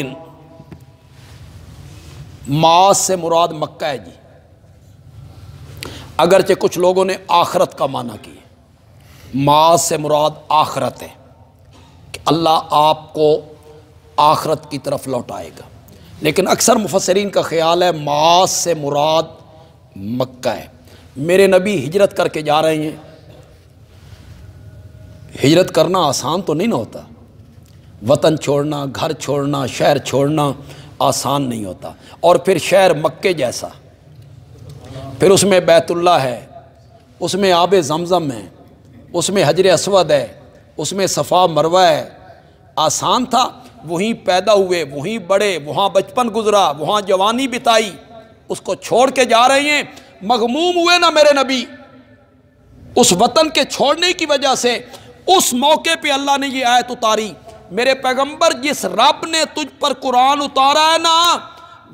معاد سے مراد مکہ ہے جی، اگرچہ کچھ لوگوں نے آخرت کا معنی کیا، معاد سے مراد آخرت ہے کہ اللہ آپ کو آخرت کی طرف لوٹائے گا، لیکن اکثر مفسرین کا خیال ہے معاد سے مراد مکہ ہے۔ میرے نبی ہجرت کر کے جا رہے ہیں، ہجرت کرنا آسان تو نہیں نہ ہوتا، وطن چھوڑنا، گھر چھوڑنا، شہر چھوڑنا آسان نہیں ہوتا، اور پھر شہر مکے جیسا، پھر اس میں بیت اللہ ہے، اس میں آب زمزم ہے، اس میں حجر اسود ہے، اس میں صفا مروہ ہے۔ آسان تھا؟ وہیں پیدا ہوئے، وہیں بڑے، وہاں بچپن گزرا، وہاں جوانی بتائی، اس کو چھوڑ کے جا رہے ہیں، مغموم ہوئے نا میرے نبی اس وطن کے چھوڑنے کی وجہ سے۔ اس موقع پہ اللہ نے یہ آیت اتاری، میرے پیغمبر جس رب نے تجھ پر قرآن اتارا ہے نا،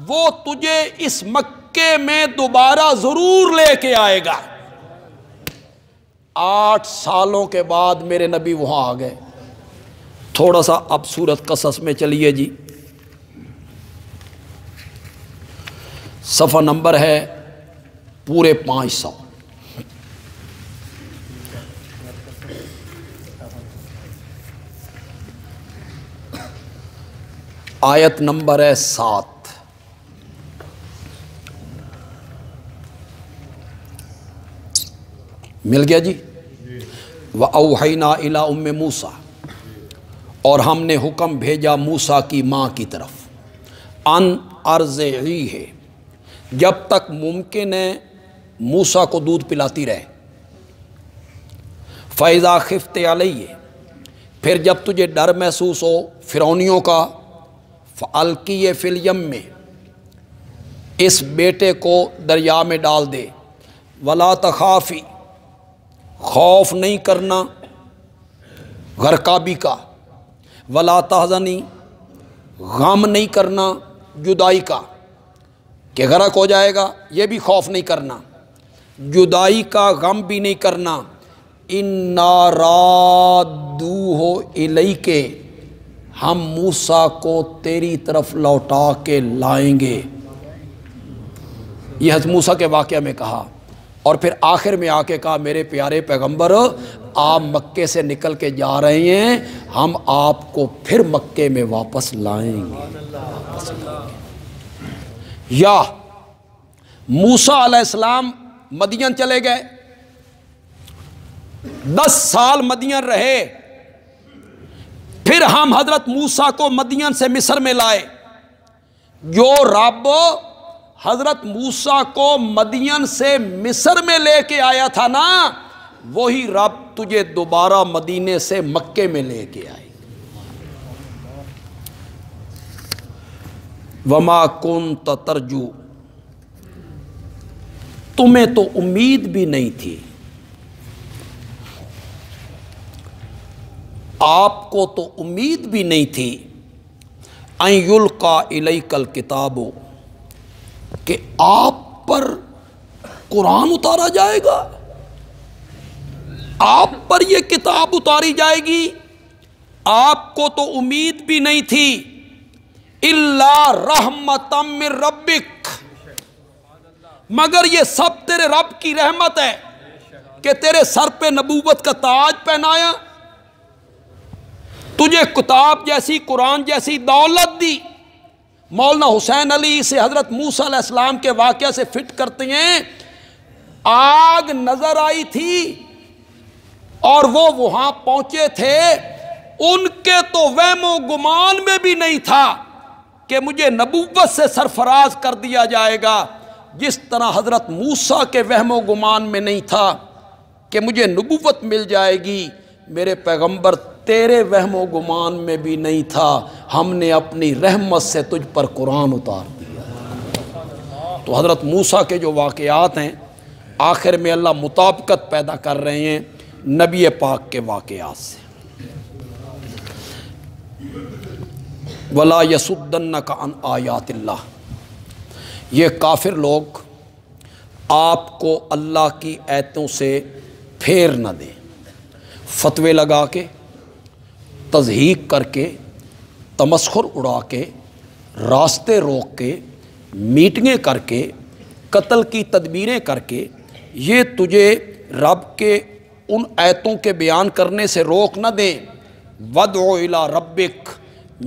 وہ تجھے اس مکے میں دوبارہ ضرور لے کے آئے گا۔ 8 سالوں کے بعد میرے نبی وہاں آ گئے۔ تھوڑا سا اب سورۃ قصص میں چلیے جی، صفحہ نمبر ہے پورے 500۔ آیت نمبر ہے 7۔ مل گیا جی؟ وَأَوْحَيْنَا إِلَىٰ أُمِّ مُوسَىٰ، اور ہم نے حکم بھیجا موسیٰ کی ماں کی طرف، ان ارضعیہ، جب تک ممکن ہے موسیٰ کو دودھ پلاتی رہے، فَإِذَا خِفْتِ عَلَيْهِ، پھر جب تجھے ڈر محسوس ہو فرعونیوں کا، فَأَلْقِيَ فِي الْيَمِّ، اس بیٹے کو دریا میں ڈال دے، وَلَا تَخَافِي، خوف نہیں کرنا غرقابی کا، وَلَا تَحْزَنِي، غم نہیں کرنا جدائی کا کہ غرق ہو جائے گا، یہ بھی خوف نہیں کرنا، جدائی کا غم بھی نہیں کرنا۔ اِنَّا رَادُّوهُ إِلَيْكَ، ہم موسیٰ کو تیری طرف لوٹا کے لائیں گے۔ یہ حضرت موسیٰ کے واقعہ میں کہا، اور پھر آخر میں آ کے کہا میرے پیارے پیغمبر آپ مکے سے نکل کے جا رہے ہیں، ہم آپ کو پھر مکے میں واپس لائیں گے۔ یا موسیٰ علیہ السلام مدین چلے گئے، 10 سال مدین رہے، پھر ہم حضرت موسیٰ کو مدین سے مصر میں لائے۔ جو رب حضرت موسیٰ کو مدین سے مصر میں لے کے آیا تھا نا، وہی رب تجھے دوبارہ مدینے سے مکے میں لے کے آئے۔ وَمَا كُنْتَ تَرْجُو، تمہیں تو امید بھی نہیں تھی، آپ کو تو امید بھی نہیں تھی ان یلقا الیک الکتاب، کہ آپ پر قرآن اتارا جائے گا، آپ پر یہ کتاب اتاری جائے گی، آپ کو تو امید بھی نہیں تھی، الا رحمۃ من ربک، مگر یہ سب تیرے رب کی رحمت ہے کہ تیرے سر پہ نبوت کا تاج پہنایا، تجھے کتاب جیسی قرآن جیسی دولت دی۔ مولانا حسین علی سے حضرت موسیٰ علیہ السلام کے واقعہ سے فٹ کرتے ہیں، آگ نظر آئی تھی اور وہ وہاں پہنچے تھے، ان کے تو وہم و گمان میں بھی نہیں تھا کہ مجھے نبوت سے سرفراز کر دیا جائے گا، جس طرح حضرت موسیٰ کے وہم و گمان میں نہیں تھا کہ مجھے نبوت مل جائے گی، میرے پیغمبر تیرے وہم و گمان میں بھی نہیں تھا، ہم نے اپنی رحمت سے تجھ پر قرآن اتار دیا۔ تو حضرت موسیٰ کے جو واقعات ہیں، آخر میں اللہ مطابقت پیدا کر رہے ہیں نبی پاک کے واقعات سے۔ وَلَا يَصُدَّنَّكَ عَنْ آیَاتِ اللَّهِ، یہ کافر لوگ آپ کو اللہ کی آیتوں سے پھیر نہ دیں، فتوے لگا کے، تضحیق کر کے، تمسخر اڑا کے، راستے روک کے، میٹنگیں کر کے، قتل کی تدبیریں کر کے، یہ تجھے رب کے ان آیتوں کے بیان کرنے سے روک نہ دیں۔ وَادْعُ إِلَىٰ رَبِّكَ،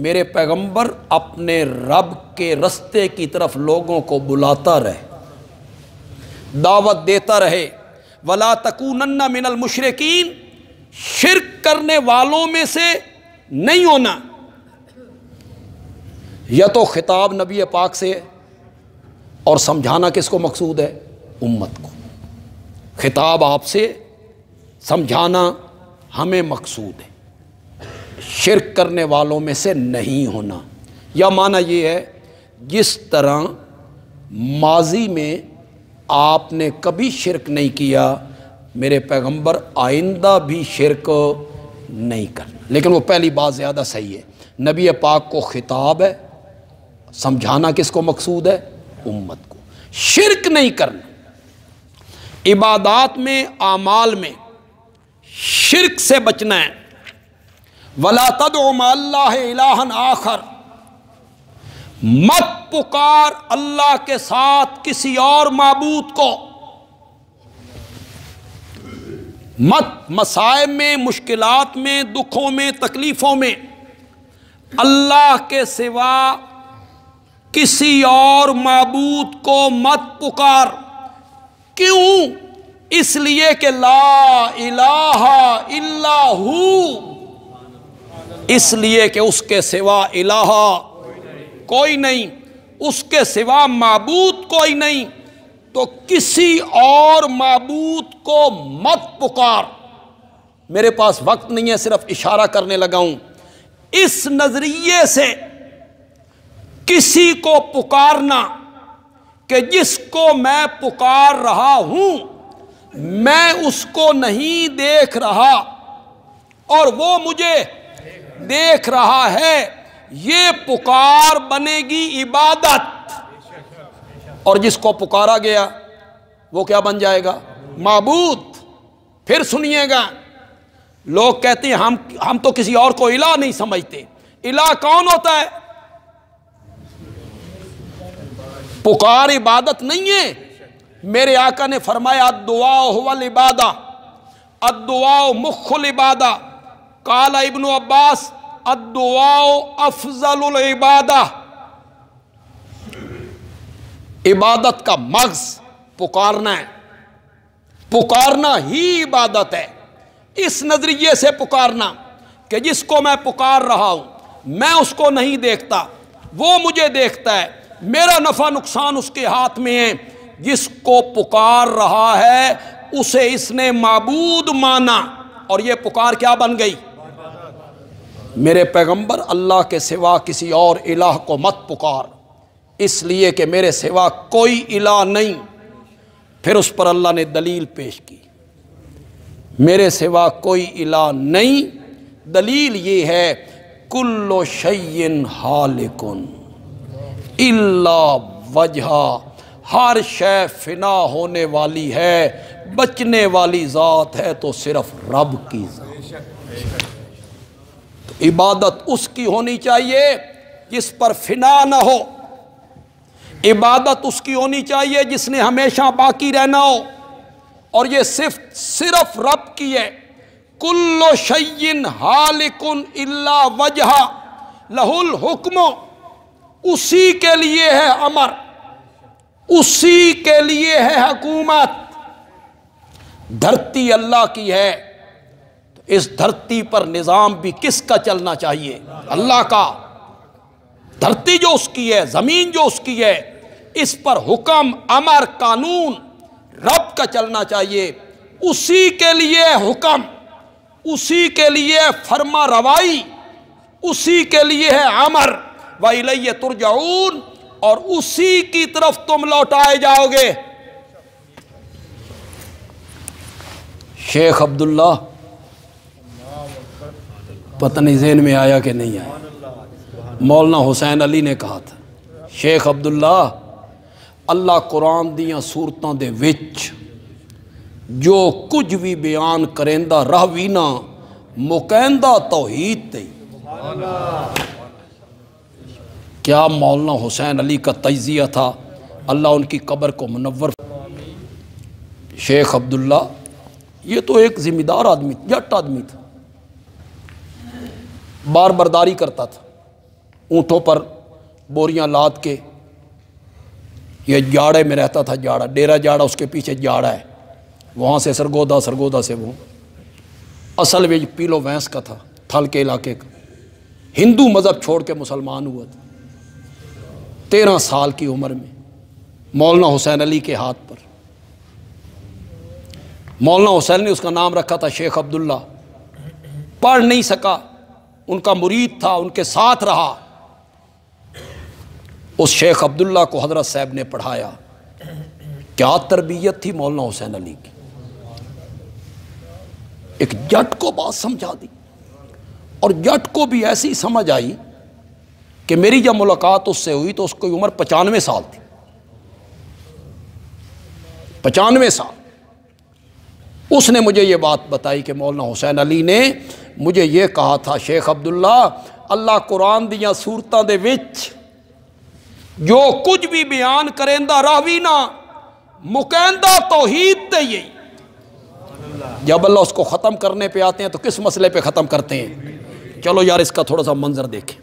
میرے پیغمبر اپنے رب کے رستے کی طرف لوگوں کو بلاتا رہے، دعوت دیتا رہے۔ وَلَا تَكُونَنَّ مِنَ الْمُشْرِكِينَ، شرک کرنے والوں میں سے نہیں ہونا۔ یا تو خطاب نبی پاک سے ہے، اور سمجھانا کس کو مقصود ہے؟ امت کو۔ خطاب آپ سے، سمجھانا ہمیں مقصود ہے، شرک کرنے والوں میں سے نہیں ہونا۔ یا معنی یہ ہے جس طرح ماضی میں آپ نے کبھی شرک نہیں کیا، میرے پیغمبر آئندہ بھی شرک نہیں کرنا۔ لیکن وہ پہلی بات زیادہ صحیح ہے، نبی پاک کو خطاب ہے، سمجھانا کس کو مقصود ہے؟ امت کو، شرک نہیں کرنا۔ عبادات میں، اعمال میں شرک سے بچنا ہے۔ وَلَا تَدْعُ مَعَ اللَّهِ إِلَٰهًا آخر، مت پکار اللہ کے ساتھ کسی اور معبود کو، مت مسائب میں، مشکلات میں، دکھوں میں، تکلیفوں میں اللہ کے سوا کسی اور معبود کو مت پکار۔ کیوں؟ اس لیے کہ لا الہ الا ہو، اس لیے کہ اس کے سوا الہ کوئی نہیں، اس کے سوا معبود کوئی نہیں، تو کسی اور معبود کو مت پکار۔ میرے پاس وقت نہیں ہے، صرف اشارہ کرنے لگا ہوں۔ اس نظریے سے کسی کو پکارنا کہ جس کو میں پکار رہا ہوں میں اس کو نہیں دیکھ رہا اور وہ مجھے دیکھ رہا ہے، یہ پکار بنے گی عبادت، اور جس کو پکارا گیا وہ کیا بن جائے گا؟ معبود۔ پھر سنیے گا، لوگ کہتے ہیں ہم تو کسی اور کو الہ نہیں سمجھتے۔ الہ کون ہوتا ہے؟ پکار عبادت نہیں ہے۔ میرے آقا نے فرمایا الدعاء هو العبادہ، الدعاء مخ العبادہ۔ قال ابن عباس الدعاء افضل العبادہ، عبادت کا مغز پکارنا ہے، پکارنا ہی عبادت ہے۔ اس نظریے سے پکارنا کہ جس کو میں پکار رہا ہوں میں اس کو نہیں دیکھتا، وہ مجھے دیکھتا ہے، میرا نفع نقصان اس کے ہاتھ میں ہے، جس کو پکار رہا ہے اسے اس نے معبود مانا، اور یہ پکار کیا بن گئی؟ میرے پیغمبر اللہ کے سوا کسی اور الہ کو مت پکار، اس لیے کہ میرے سوا کوئی الہ نہیں۔ پھر اس پر اللہ نے دلیل پیش کی، میرے سوا کوئی الہ نہیں۔ دلیل یہ ہے کل شیء ہالک الا وجہہ، ہر شے فنا ہونے والی ہے، بچنے والی ذات ہے تو صرف رب کی ذات۔ تو عبادت اس کی ہونی چاہیے جس پر فنا نہ ہو، عبادت اس کی ہونی چاہیے جس نے ہمیشہ باقی رہنا ہو، اور یہ صرف رب کی ہے۔ کل شیء ہالک الا وجہہ لہ الحکم، اسی کے لیے ہے امر، اسی کے لیے ہے حکومت۔ دھرتی اللہ کی ہے تو اس دھرتی پر نظام بھی کس کا چلنا چاہیے؟ اللہ کا۔ دھرتی جو اس کی ہے، زمین جو اس کی ہے، اس پر حکم، امر، قانون رب کا چلنا چاہیے۔ اسی کے لیے حکم، اسی کے لیے فرما روائی، اسی کے لیے ہے امر، وَإِلَيَّ تُرْجَعُونَ، اور اسی کی طرف تم لوٹائے جاؤ گے۔ شیخ عبداللہ، پتہ نہیں ذہن میں آیا کہ نہیں آیا، مولانا حسین علی نے کہا تھا، شیخ عبداللہ اللہ قرآن دیاں صورتاں دے وچ جو کچھ بھی بیان کریندہ رہوینا مکیندہ توحید تے۔ کیا مولانا حسین علی کا تجزیہ تھا، اللہ ان کی قبر کو منور۔ شیخ عبداللہ یہ تو ایک ذمہ دار آدمی، جٹ آدمی تھا، بار برداری کرتا تھا، اونٹوں پر بوریاں لاد کے، یہ جاڑے میں رہتا تھا، جاڑا ڈیرہ جاڑا، اس کے پیچھے جاڑا ہے، وہاں سے سرگودا، سرگودا سے وہ اصل ویج پیلو وینس کا تھا، تھل کے علاقے کا، ہندو مذہب چھوڑ کے مسلمان ہوا تھا 13 سال کی عمر میں، مولانا حسین علی کے ہاتھ پر۔ مولانا حسین نے اس کا نام رکھا تھا شیخ عبداللہ، پڑھ نہیں سکا، ان کا مرید تھا، ان کے ساتھ رہا۔ اس شیخ عبداللہ کو حضرت صاحب نے پڑھایا، کیا تربیت تھی مولانا حسین علی کی، ایک جٹ کو بات سمجھا دی، اور جٹ کو بھی ایسی سمجھ آئی کہ میری جب ملاقات اس سے ہوئی تو اس کی عمر 95 سال تھی، 95 سال۔ اس نے مجھے یہ بات بتائی کہ مولانا حسین علی نے مجھے یہ کہا تھا، شیخ عبداللہ اللہ قرآن دیاں صورتاں دے وچ جو کچھ بھی بیان کریندہ راوینا مکیندہ توحید تے یہی، جب اللہ اس کو ختم کرنے پہ آتے ہیں تو کس مسئلے پہ ختم کرتے ہیں؟ چلو یار اس کا تھوڑا سا منظر دیکھیں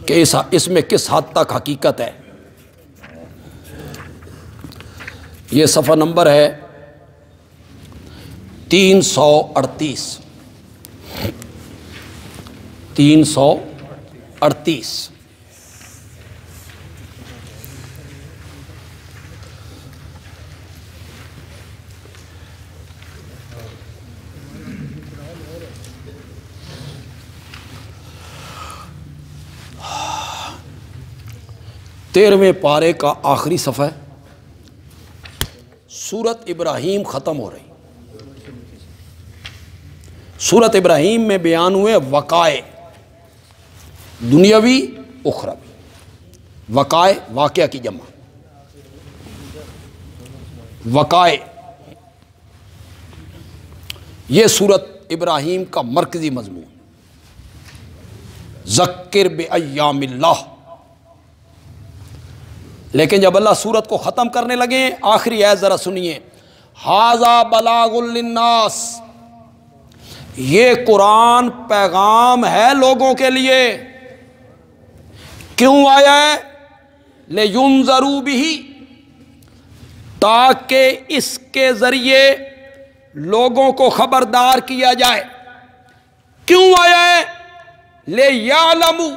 کہ اس میں کس حد تک حقیقت ہے۔ یہ صفحہ نمبر ہے 338، 338۔ تیرہویں پارے کا آخری صفحہ ہے، سورت ابراہیم ختم ہو رہی۔ سورت ابراہیم میں بیان ہوئے وقائع دنیاوی اخروی، وقائع واقعہ کی جمع، وقائع یہ سورت ابراہیم کا مرکزی مضمون، ذکر بایام اللہ۔ لیکن جب اللہ سورت کو ختم کرنے لگے، آخری آیت ذرا سنیے، ھذا بلاغ للناس، یہ قرآن پیغام ہے لوگوں کے لیے۔ کیوں آیا ہے؟ لِيُنذَرُوا بِهِ، تاکہ اس کے ذریعے لوگوں کو خبردار کیا جائے۔ کیوں آیا ہے؟ لِيَعْلَمُوا،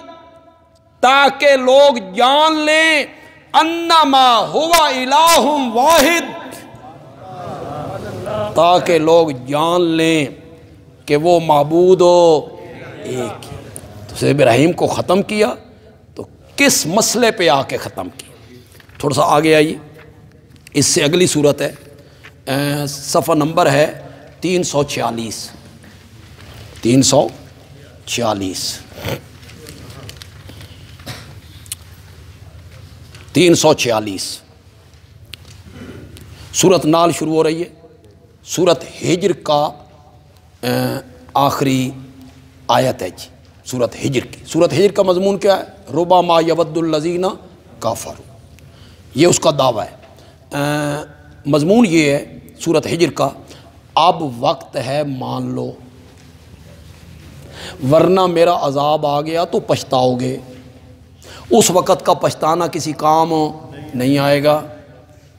تاکہ لوگ جان لیں، انما ہوا الہ واحد، تاکہ لوگ جان لیں کہ وہ معبود ایک ہی۔ تو ابراہیم کو ختم کیا تو کس مسئلے پہ آ کے ختم کیا؟ تھوڑا سا آگے آئیے، اس سے اگلی صورت ہے، صفحہ نمبر ہے 346 346 سورت نال شروع ہو رہی ہے، سورت ہجر کا آخری آیت ہے جی، سورت ہجر کی۔ سورت ہجر کا مضمون کیا ہے؟ ربما یود الذین کافروا، یہ اس کا دعویٰ ہے۔ مضمون یہ ہے سورت ہجر کا، اب وقت ہے مان لو، ورنہ میرا عذاب آ گیا تو پچھتاؤ گے۔ اس وقت کا پچھتانا کسی کام نہیں آئے گا۔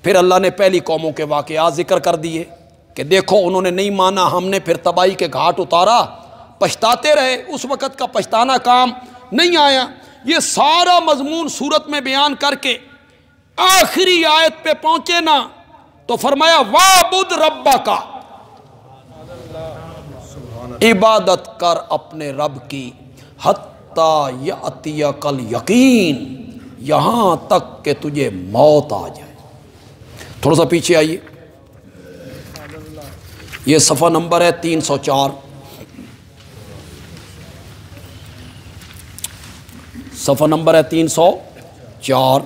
پھر اللہ نے پہلی قوموں کے واقعات ذکر کر دیے کہ دیکھو انہوں نے نہیں مانا، ہم نے پھر تباہی کے گھاٹ اتارا، پچھتاتے رہے، اس وقت کا پچھتانا کام نہیں آیا۔ یہ سارا مضمون صورت میں بیان کر کے آخری آیت پہ پہنچے نا تو فرمایا وَاعْبُدْ رَبَّكَ، عبادت کر اپنے رب کی، حتیٰ یأتیک الیقین، یہاں تک کہ تجھے موت آ جائے۔ تھوڑا سا پیچھے آئیے، یہ صفحہ نمبر ہے 304، صفحہ نمبر ہے 304۔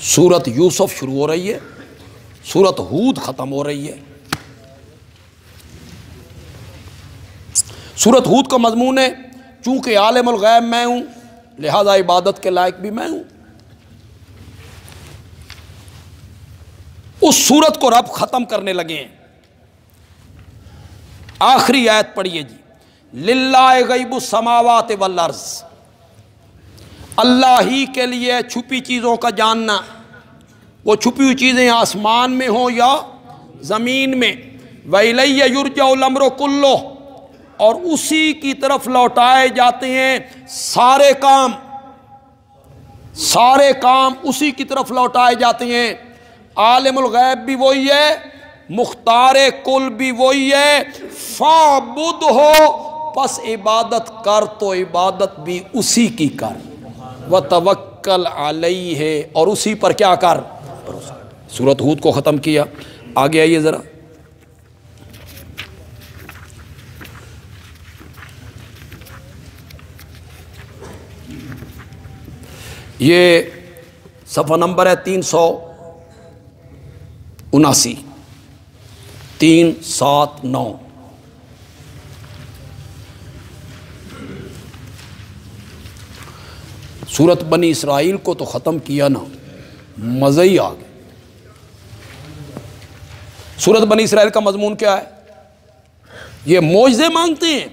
سورت یوسف شروع ہو رہی ہے، سورت ہود ختم ہو رہی ہے۔ سورت ہود کا مضمون ہے چونکہ عالم الغیب میں ہوں لہذا عبادت کے لائق بھی میں ہوں۔ اس سورت کو رب ختم کرنے لگے ہیں۔ آخری آیت پڑھیے جی، للہ غیب السماوات والارض، اللہ ہی کے لیے چھپی چیزوں کا جاننا، وہ چھپی ہوئی چیزیں آسمان میں ہوں یا زمین میں، وَإِلَيَّ يُرْجَعُ الْأَمْرُ كُلُّهُ، اور اسی کی طرف لوٹائے جاتے ہیں سارے کام اسی کی طرف لوٹائے جاتے ہیں۔ عالم الغیب بھی وہی ہے، مختار کل بھی وہی ہے، فَاعْبُدْهُ، پس عبادت کر تو عبادت بھی اسی کی کر، وَتَوَكَّلْ عَلَيْهِ، اور اسی پر کیا کر، سورت ہود کو ختم کیا۔ آگے آئیے ذرا، یہ صفحہ نمبر ہے 379 379۔ سورت بنی اسرائیل کو تو ختم کیا نا، مزہ ہی آ گیا۔ سورت بنی اسرائیل کا مضمون کیا ہے؟ یہ معجزے مانگتے ہیں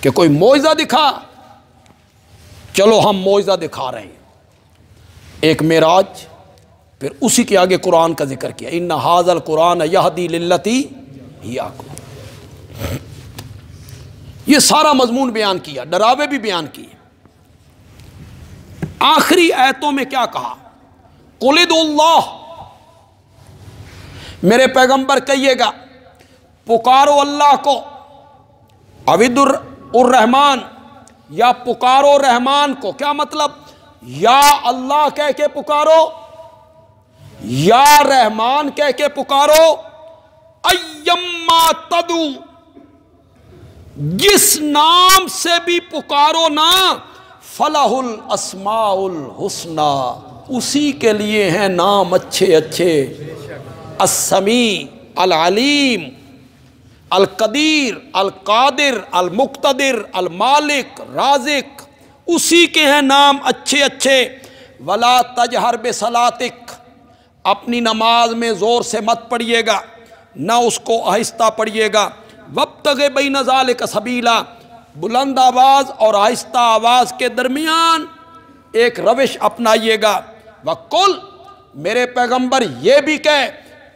کہ کوئی معجزہ دکھا، چلو ہم معجزہ دکھا رہے ہیں، ایک معراج، پھر اسی کے آگے قرآن کا ذکر کیا، ان ھذا القرآن یہدی للتی ہی اقوم۔ یہ سارا مضمون بیان کیا، ڈراوے بھی بیان کیے۔ آخری آیتوں میں کیا کہا؟ قُلِ ادعوا اللہ، میرے پیغمبر کہیے گا پکارو اللہ کو، عبد الرحمن، یا پکارو رحمان کو۔ کیا مطلب؟ یا اللہ کہہ کے پکارو، یا رحمان کہہ کے پکارو، ایما تدعو، جس نام سے بھی پکارو نا، فلہ الاسماء الحسنی، اسی کے لیے ہیں نام اچھے اچھے، السمیع، العلیم، القدیر، القادر، المقتدر، المالک، رازق، اسی کے ہیں نام اچھے اچھے۔ ولا تجہر بصلاتک، اپنی نماز میں زور سے مت پڑھیے گا، نہ اس کو آہستہ پڑھیے گا۔ وابتغ بین ذالک سبیلا، بلند آواز اور آہستہ آواز کے درمیان ایک روش اپنائیے گا۔ وقل، میرے پیغمبر یہ بھی کہے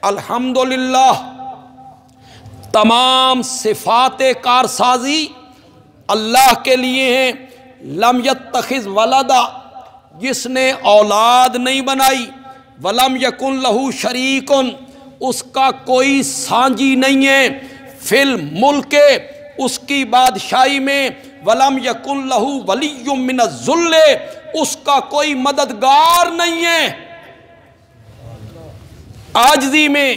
الحمدللہ، تمام صفات کارسازی اللہ کے لیے ہیں، لم یتخذ ولدا، جس نے اولاد نہیں بنائی، ولم یکن لہ شریک، اس کا کوئی سانجی نہیں ہے، فی الملک، اس کی بادشاہی میں، ولم یکن لہ ولی من الذل، اس کا کوئی مددگار نہیں ہے۔ عاجزی میں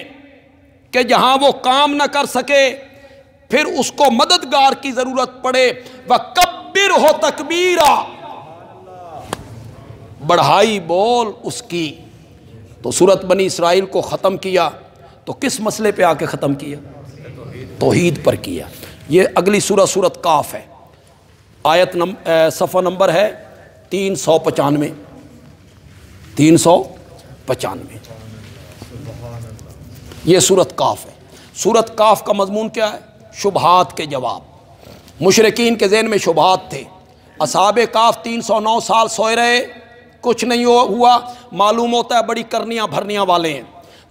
کہ جہاں وہ کام نہ کر سکے پھر اس کو مددگار کی ضرورت پڑے، وَكَبِّرْهُ تَكْبِيرًا، بڑھائی بول اس کی۔ تو سورت بنی اسرائیل کو ختم کیا تو کس مسئلے پہ آ کے ختم کیا؟ توحید پر کیا۔ یہ اگلی سورت کاف ہے، آیت صفحہ نمبر ہے 395، 395، یہ سورت کاف ہے۔ سورت کاف کا مضمون کیا ہے؟ شبہات کے جواب۔ مشرکین کے ذہن میں شبہات تھے۔ اصحاب کاف 309 سال سوئے رہے، کچھ نہیں ہوا، معلوم ہوتا ہے بڑی کرنیاں بھرنیاں والے ہیں۔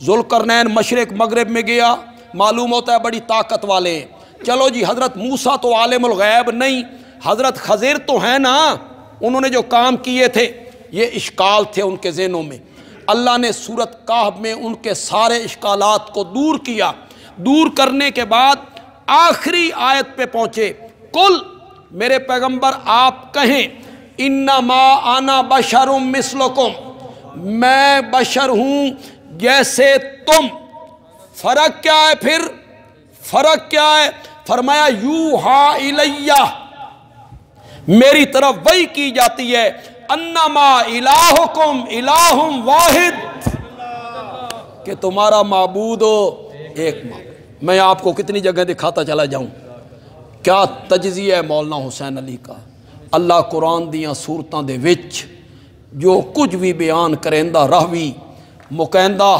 ذوالقرنین مشرق مغرب میں گیا، معلوم ہوتا ہے بڑی طاقت والے ہیں۔ چلو جی، حضرت موسیٰ تو عالم الغیب نہیں، حضرت خضر تو ہیں نا، انہوں نے جو کام کیے تھے، یہ اشکال تھے ان کے ذہنوں میں۔ اللہ نے سورت کہف میں ان کے سارے اشکالات کو دور کیا۔ دور کرنے کے بعد آخری آیت پہ پہنچے، قل، میرے پیغمبر آپ کہیں، انما انا بشر مثلکم، میں بشر ہوں جیسے تم۔ فرق کیا ہے پھر؟ فرق کیا ہے؟ فرمایا یوحا الیہ، میری طرف وحی کی جاتی ہے، انما الہکم الہ واحد، کہ تمہارا معبود ہو ایک معبود۔ میں آپ کو کتنی جگہ دکھاتا چلا جاؤں، کیا تجزیہ ہے مولانا حسین علی کا۔ اللہ قرآن دیاں صورتاں دے وچ جو کچھ بھی بیان کریندا راوی مکیندہ